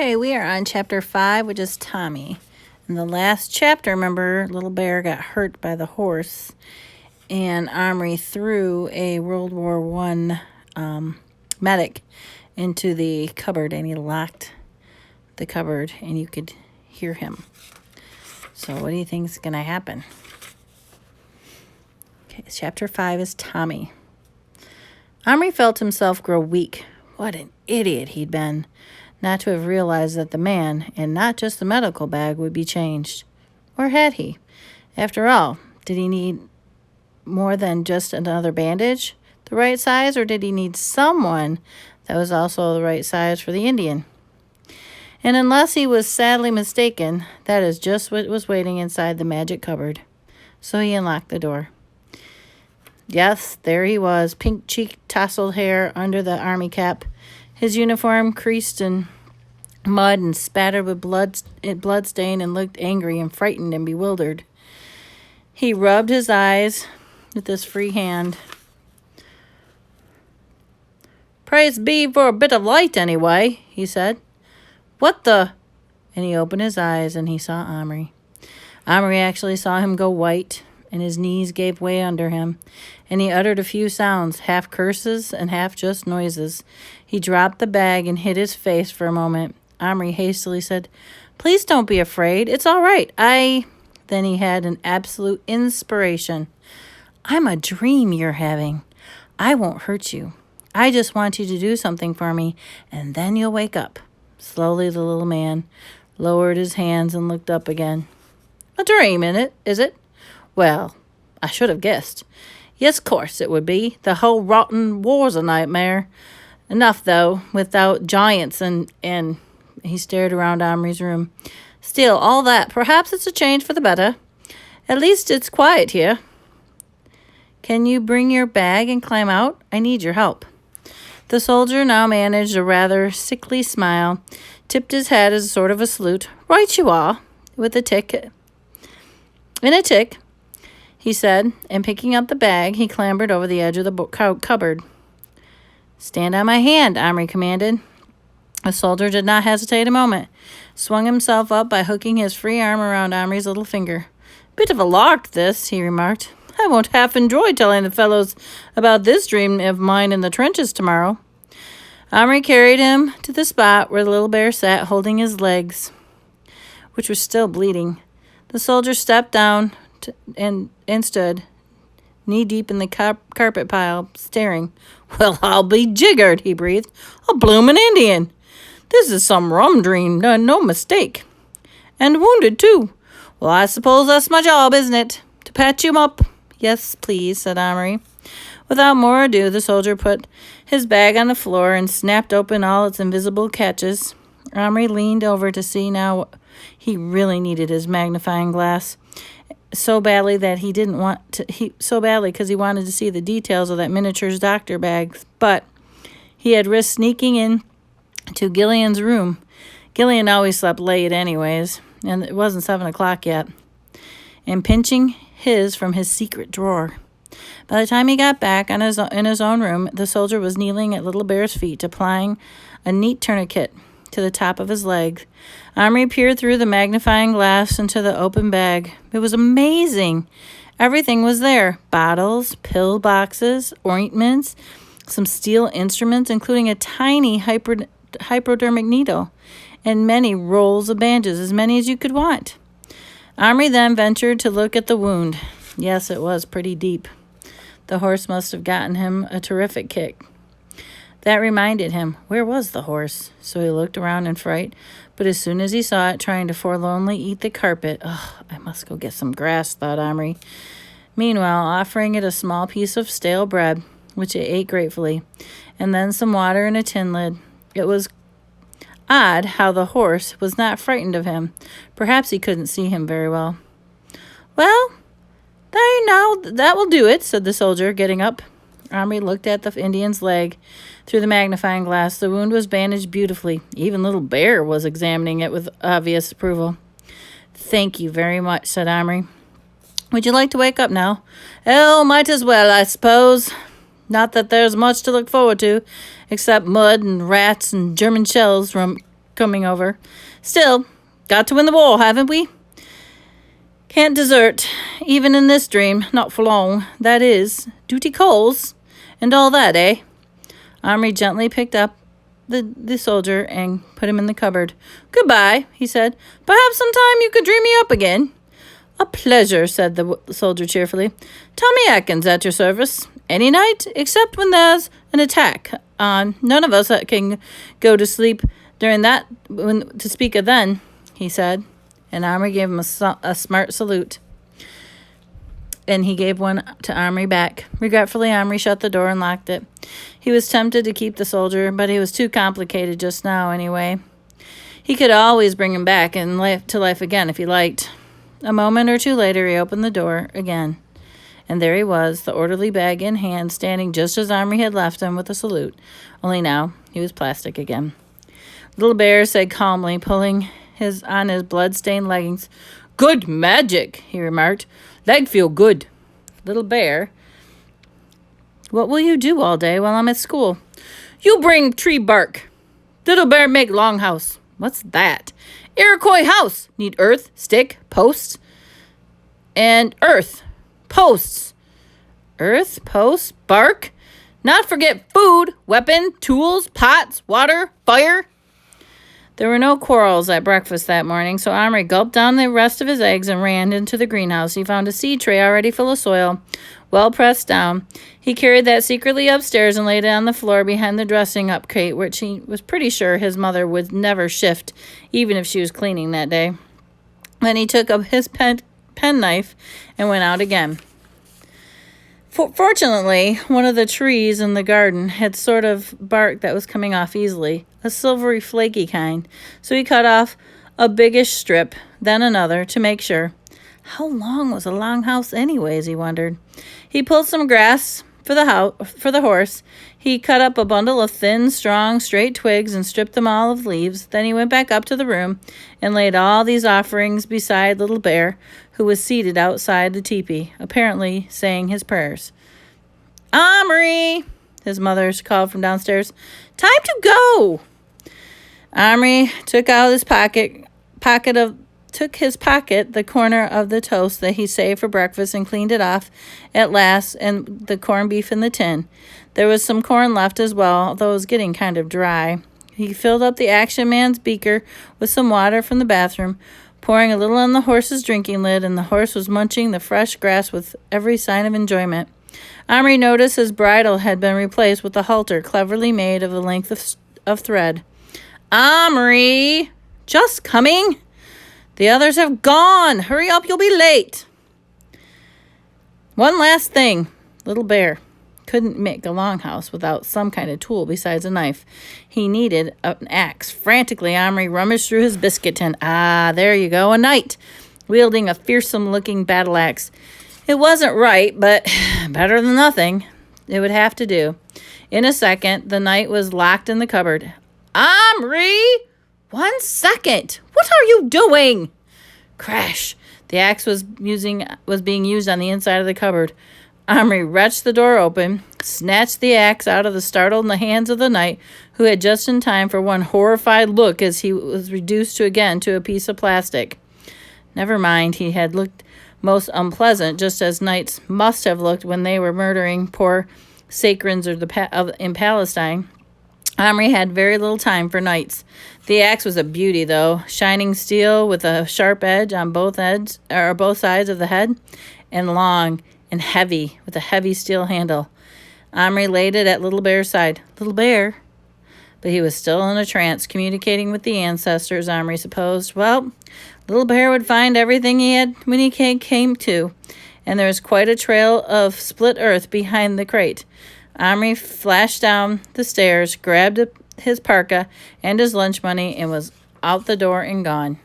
Okay, we are on chapter 5, which is Tommy. In the last chapter, remember, Little Bear got hurt by the horse, and Omri threw a World War I medic into the cupboard, and he locked the cupboard, and you could hear him. So what do you think is going to happen? Okay, chapter 5 is Tommy. Omri felt himself grow weak. What an idiot he'd been, not to have realized that the man, and not just the medical bag, would be changed. Or had he? After all, did he need more than just another bandage, the right size, or did he need someone that was also the right size for the Indian? And unless he was sadly mistaken, that is just what was waiting inside the magic cupboard. So he unlocked the door. Yes, there he was, pink-cheeked, tousled hair under the army cap, his uniform creased in mud and spattered with blood stain, and looked angry and frightened and bewildered. He rubbed his eyes with his free hand. "Praise be for a bit of light, anyway," he said. "What the—" And he opened his eyes, and he saw Omri. Omri actually saw him go white, and his knees gave way under him, and he uttered a few sounds, half curses and half just noises. He dropped the bag and hid his face for a moment. Omri hastily said, "Please don't be afraid. It's all right. Then he had an absolute inspiration. "I'm a dream you're having. I won't hurt you. I just want you to do something for me, and then you'll wake up." Slowly the little man lowered his hands and looked up again. "A dream, is it? Well, I should have guessed. Yes, course it would be. The whole rotten war's a nightmare. Enough, though, without giants and he stared around Omri's room. "Still, all that, perhaps it's a change for the better. At least it's quiet here. Can you bring your bag and climb out? I need your help." The soldier now managed a rather sickly smile, tipped his head as a sort of a salute. "Right you are," with a tick. In a tick, he said, and picking up the bag, he clambered over the edge of the cupboard. "Stand on my hand," Omri commanded. The soldier did not hesitate a moment, swung himself up by hooking his free arm around Omri's little finger. "Bit of a lark, this," he remarked. "I won't half enjoy telling the fellows about this dream of mine in the trenches tomorrow." Omri carried him to the spot where the little bear sat, holding his legs, which were still bleeding. The soldier stepped down and stood, knee-deep in the carpet pile, staring. "Well, I'll be jiggered," he breathed. "A bloomin' Indian! This is some rum dream, no mistake. And wounded, too. Well, I suppose that's my job, isn't it? To patch him up?" "Yes, please," said Omri. Without more ado, the soldier put his bag on the floor and snapped open all its invisible catches. Omri leaned over to see now. He really needed his magnifying glass so badly that he didn't want to. So badly because he wanted to see the details of that miniature's doctor bag. But he had risked sneaking in to Gillian's room. Gillian always slept late anyways, and it wasn't 7 o'clock yet. And pinching his from his secret drawer. By the time he got back in his own room, the soldier was kneeling at Little Bear's feet, applying a neat tourniquet to the top of his leg. Omri peered through the magnifying glass into the open bag. It was amazing. Everything was there. Bottles, pill boxes, ointments, some steel instruments, including a tiny hypodermic needle, and many rolls of bandages, as many as you could want. Omri then ventured to look at the wound. Yes, it was pretty deep. The horse must have gotten him a terrific kick. That reminded him, where was the horse? So he looked around in fright, but as soon as he saw it trying to forlornly eat the carpet, I must go get some grass, thought Omri. Meanwhile, offering it a small piece of stale bread, which it ate gratefully, and then some water in a tin lid. It was odd how the horse was not frightened of him. Perhaps he couldn't see him very well. "Well, there now, that will do it," said the soldier, getting up. Omri looked at the Indian's leg through the magnifying glass. The wound was bandaged beautifully. Even Little Bear was examining it with obvious approval. "Thank you very much," said Omri. "Would you like to wake up now?" "Oh, might as well, I suppose. Not that there's much to look forward to, except mud and rats and German shells from coming over. Still, got to win the war, haven't we? Can't desert, even in this dream, not for long. That is, duty calls, and all that, eh? Omri gently picked up the soldier and put him in the cupboard. Goodbye, he said. Perhaps sometime you could dream me up again. A pleasure, said the soldier cheerfully. Tommy Atkins at your service. Any night, except when there's an attack on. None of us can go to sleep during that, to speak of then, he said. And Omri gave him a smart salute. And he gave one to Omri back. Regretfully, Omri shut the door and locked it. He was tempted to keep the soldier, but he was too complicated just now anyway. He could always bring him back to life again if he liked. A moment or two later, he opened the door again. And there he was, the orderly bag in hand, standing just as Omri had left him with a salute. Only now, he was plastic again. Little Bear said calmly, pulling on his blood-stained leggings. Good magic, he remarked. Leg feel good. Little Bear, what will you do all day while I'm at school? You bring tree bark. Little Bear make longhouse. What's that? Iroquois house. Need earth, stick, posts, and earth. Posts. Earth, posts, bark. Not forget food, weapon, tools, pots, water, fire. There were no quarrels at breakfast that morning, so Omri gulped down the rest of his eggs and ran into the greenhouse. He found a seed tray already full of soil, well pressed down. He carried that secretly upstairs and laid it on the floor behind the dressing-up crate, which he was pretty sure his mother would never shift, even if she was cleaning that day. Then he took up his penknife and went out again. Fortunately, one of the trees in the garden had sort of bark that was coming off easily, a silvery flaky kind, so he cut off a biggish strip, then another, to make sure. How long was a longhouse anyways, he wondered. He pulled some grass for the horse. He cut up a bundle of thin, strong, straight twigs and stripped them all of leaves. Then he went back up to the room and laid all these offerings beside Little Bear, who was seated outside the teepee, apparently saying his prayers. Omri, his mother called from downstairs. Time to go. Omri took out his pocket, the corner of the toast that he saved for breakfast, and cleaned it off at last, and the corned beef in the tin. There was some corn left as well, although it was getting kind of dry. He filled up the Action Man's beaker with some water from the bathroom, pouring a little on the horse's drinking lid, and the horse was munching the fresh grass with every sign of enjoyment. Omri noticed his bridle had been replaced with a halter cleverly made of the length of thread. Omri! Just coming? The others have gone. Hurry up, you'll be late. One last thing. Little Bear couldn't make a longhouse without some kind of tool besides a knife. He needed an axe. Frantically, Omri rummaged through his biscuit tin. Ah, there you go, a knight, wielding a fearsome-looking battle axe. It wasn't right, but better than nothing. It would have to do. In a second, the knight was locked in the cupboard. Omri! 1 second. What are you doing? Crash. The axe was being used on the inside of the cupboard. Omri wrenched the door open, snatched the axe out of the startled hands of the knight, who had just in time for one horrified look as he was reduced again to a piece of plastic. Never mind, he had looked most unpleasant, just as knights must have looked when they were murdering poor Sacrins in Palestine. Omri had very little time for knights. The axe was a beauty, though, shining steel with a sharp edge on both sides of the head, and long and heavy with a heavy steel handle. Omri laid it at Little Bear's side. Little Bear. But he was still in a trance, communicating with the ancestors, Omri supposed. Well, Little Bear would find everything he had when he came to, and there was quite a trail of split earth behind the crate. Omri flashed down the stairs, grabbed his parka and his lunch money, and was out the door and gone.